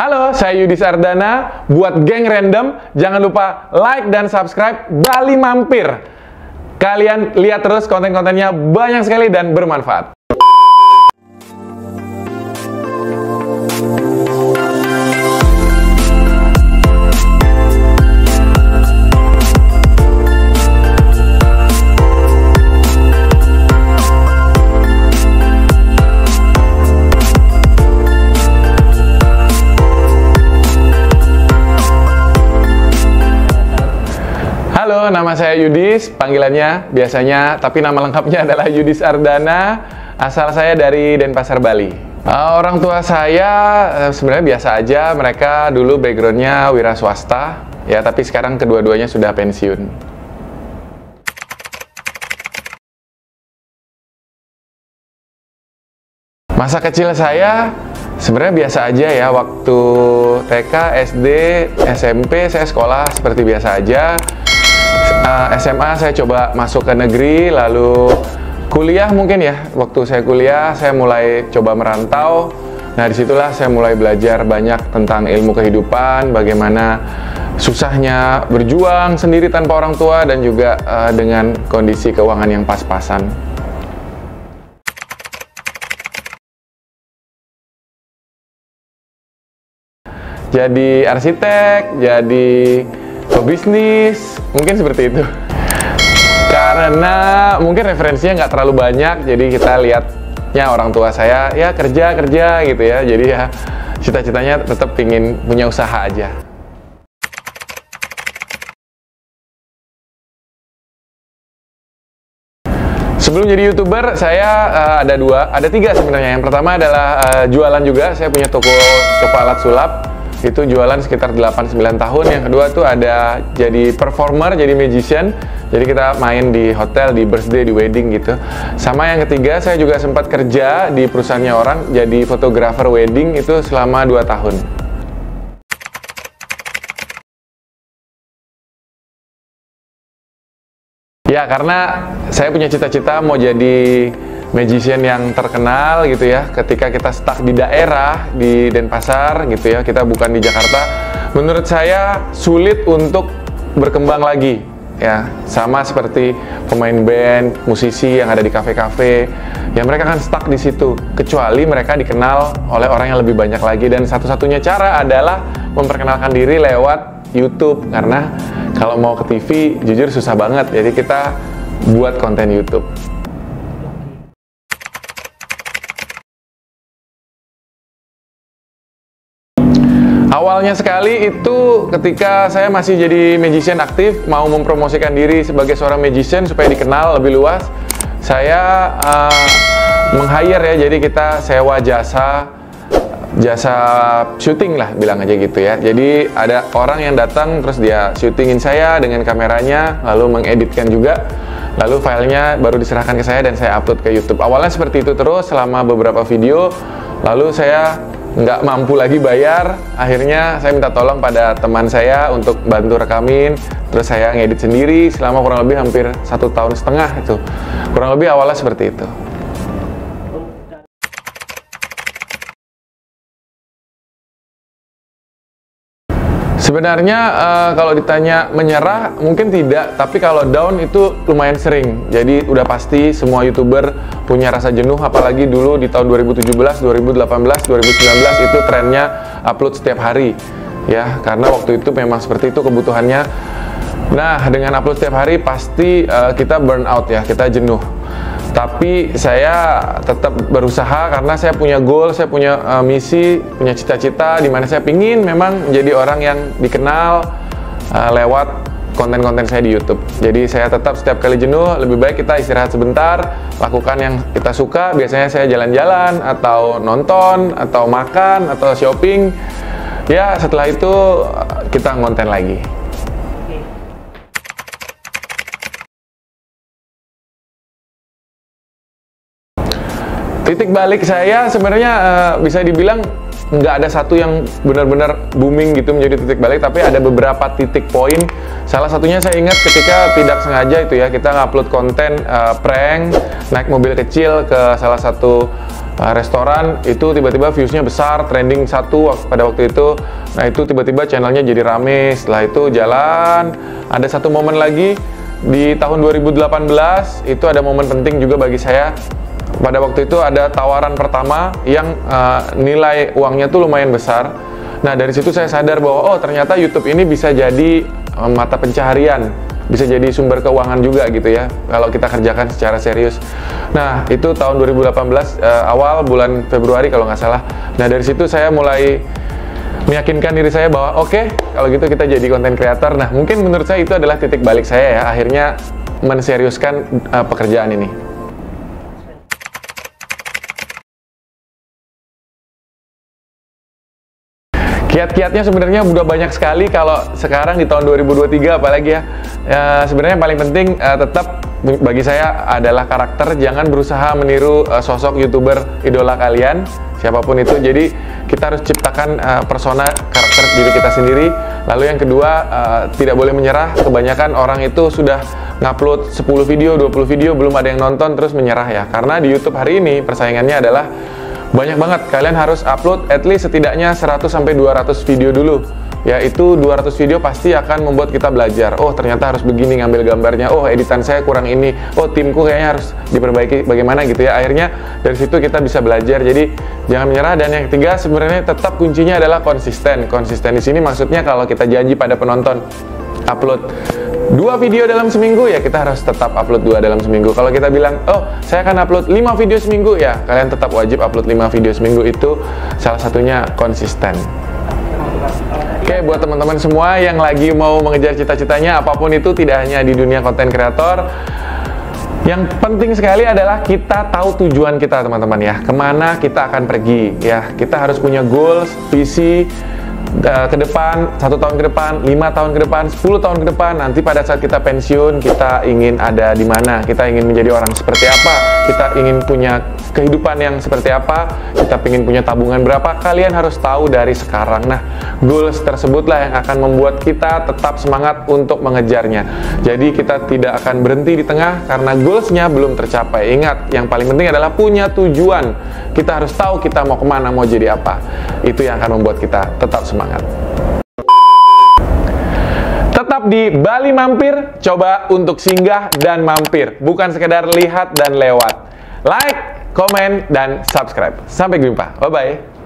Halo, saya Yudi Sardana. Buat geng random, jangan lupa like dan subscribe Bali Mampir. Kalian lihat terus konten-kontennya banyak sekali dan bermanfaat. Halo, nama saya Yudis, panggilannya biasanya, tapi nama lengkapnya adalah Yudi Sardana. Asal saya dari Denpasar, Bali. Orang tua saya sebenarnya biasa aja, mereka dulu backgroundnya wira swasta, ya tapi sekarang kedua-duanya sudah pensiun. Masa kecil saya sebenarnya biasa aja ya, waktu TK, SD, SMP saya sekolah seperti biasa aja. SMA saya coba masuk ke negeri, lalu kuliah mungkin ya. Waktu saya kuliah, saya mulai coba merantau. Nah, disitulah saya mulai belajar banyak tentang ilmu kehidupan, bagaimana susahnya berjuang sendiri tanpa orang tua, dan juga dengan kondisi keuangan yang pas-pasan. Jadi arsitek, jadi pebisnis, mungkin seperti itu. Karena mungkin referensinya nggak terlalu banyak, jadi kita lihatnya orang tua saya ya kerja gitu ya. Jadi ya cita-citanya tetap ingin punya usaha aja. Sebelum jadi YouTuber, saya ada tiga sebenarnya. Yang pertama adalah jualan juga. Saya punya toko alat sulap. Itu jualan sekitar 8-9 tahun. Yang kedua tuh ada jadi performer, jadi magician. Jadi kita main di hotel, di birthday, di wedding gitu. Sama yang ketiga, saya juga sempat kerja di perusahaannya orang, jadi fotografer wedding itu selama 2 tahun. Ya, karena saya punya cita-cita mau jadi magician yang terkenal gitu ya. Ketika kita stuck di daerah, di Denpasar gitu ya, kita bukan di Jakarta, menurut saya sulit untuk berkembang lagi ya. Sama seperti pemain band, musisi yang ada di kafe-kafe, ya mereka kan stuck di situ, kecuali mereka dikenal oleh orang yang lebih banyak lagi. Dan satu-satunya cara adalah memperkenalkan diri lewat YouTube, karena kalau mau ke TV jujur susah banget. Jadi kita buat konten YouTube. Awalnya sekali itu ketika saya masih jadi magician aktif, mau mempromosikan diri sebagai seorang magician supaya dikenal lebih luas, saya meng-hire ya, jadi kita sewa jasa syuting lah, bilang aja gitu ya. Jadi ada orang yang datang terus dia syutingin saya dengan kameranya, lalu mengeditkan juga, lalu filenya baru diserahkan ke saya dan saya upload ke YouTube. Awalnya seperti itu terus selama beberapa video, lalu saya nggak mampu lagi bayar, akhirnya saya minta tolong pada teman saya untuk bantu rekamin, terus saya ngedit sendiri selama kurang lebih hampir 1,5 tahun itu. Kurang lebih awalnya seperti itu. Sebenarnya kalau ditanya menyerah mungkin tidak, tapi kalau down itu lumayan sering. Jadi udah pasti semua YouTuber punya rasa jenuh, apalagi dulu di tahun 2017, 2018, 2019 itu trennya upload setiap hari. Ya, karena waktu itu memang seperti itu kebutuhannya. Nah, dengan upload setiap hari pasti kita burn out ya, kita jenuh. Tapi saya tetap berusaha karena saya punya goal, saya punya misi, punya cita-cita di mana saya pingin memang menjadi orang yang dikenal lewat konten-konten saya di YouTube. Jadi saya tetap setiap kali jenuh, lebih baik kita istirahat sebentar, lakukan yang kita suka. Biasanya saya jalan-jalan, atau nonton, atau makan, atau shopping. Ya, setelah itu kita ngonten lagi. Titik balik saya sebenarnya bisa dibilang nggak ada satu yang benar-benar booming gitu menjadi titik balik, tapi ada beberapa titik poin. Salah satunya saya ingat ketika tidak sengaja itu ya, kita ngupload konten prank naik mobil kecil ke salah satu restoran, itu tiba-tiba viewsnya besar, trending satu pada waktu itu. Nah itu tiba-tiba channelnya jadi rame. Setelah itu jalan, ada satu momen lagi di tahun 2018, itu ada momen penting juga bagi saya. Pada waktu itu ada tawaran pertama yang nilai uangnya tuh lumayan besar. Nah dari situ saya sadar bahwa oh ternyata YouTube ini bisa jadi mata pencaharian, bisa jadi sumber keuangan juga gitu ya kalau kita kerjakan secara serius. Nah itu tahun 2018 awal bulan Februari kalau nggak salah. Nah dari situ saya mulai meyakinkan diri saya bahwa oke, kalau gitu kita jadi konten kreator. Nah mungkin menurut saya itu adalah titik balik saya ya, akhirnya menseriuskan pekerjaan ini. Kiat-kiatnya sebenarnya udah banyak sekali kalau sekarang di tahun 2023 apalagi ya. Sebenarnya yang paling penting tetap bagi saya adalah karakter. Jangan berusaha meniru sosok YouTuber idola kalian, siapapun itu. Jadi kita harus ciptakan persona karakter diri kita sendiri. Lalu yang kedua, tidak boleh menyerah. Kebanyakan orang itu sudah ngupload 10 video, 20 video, belum ada yang nonton terus menyerah ya. Karena di YouTube hari ini persaingannya adalah banyak banget. Kalian harus upload at least setidaknya 100-200 video dulu. Ya itu 200 video pasti akan membuat kita belajar. Oh ternyata harus begini ngambil gambarnya. Oh editan saya kurang ini. Oh timku kayaknya harus diperbaiki bagaimana gitu ya. Akhirnya dari situ kita bisa belajar. Jadi jangan menyerah. Dan yang ketiga sebenarnya tetap kuncinya adalah konsisten. Konsisten di sini maksudnya kalau kita janji pada penonton upload 2 video dalam seminggu, ya kita harus tetap upload 2 dalam seminggu. Kalau kita bilang, oh saya akan upload 5 video seminggu, ya kalian tetap wajib upload 5 video seminggu. Itu salah satunya konsisten. Oke, buat teman-teman semua yang lagi mau mengejar cita-citanya, apapun itu, tidak hanya di dunia konten kreator, yang penting sekali adalah kita tahu tujuan kita teman-teman ya, kemana kita akan pergi ya. Kita harus punya goals, visi ke depan, 1 tahun ke depan, 5 tahun ke depan, 10 tahun ke depan. Nanti pada saat kita pensiun, kita ingin ada di mana, kita ingin menjadi orang seperti apa, kita ingin punya kehidupan yang seperti apa, kita ingin punya tabungan berapa. Kalian harus tahu dari sekarang. Nah, goals tersebutlah yang akan membuat kita tetap semangat untuk mengejarnya. Jadi kita tidak akan berhenti di tengah karena goalsnya belum tercapai. Ingat, yang paling penting adalah punya tujuan. Kita harus tahu kita mau kemana, mau jadi apa. Itu yang akan membuat kita tetap semangat. Tetap di Bali Mampir, coba untuk singgah dan mampir, bukan sekedar lihat dan lewat. Like, komen, dan subscribe. Sampai jumpa. Bye-bye.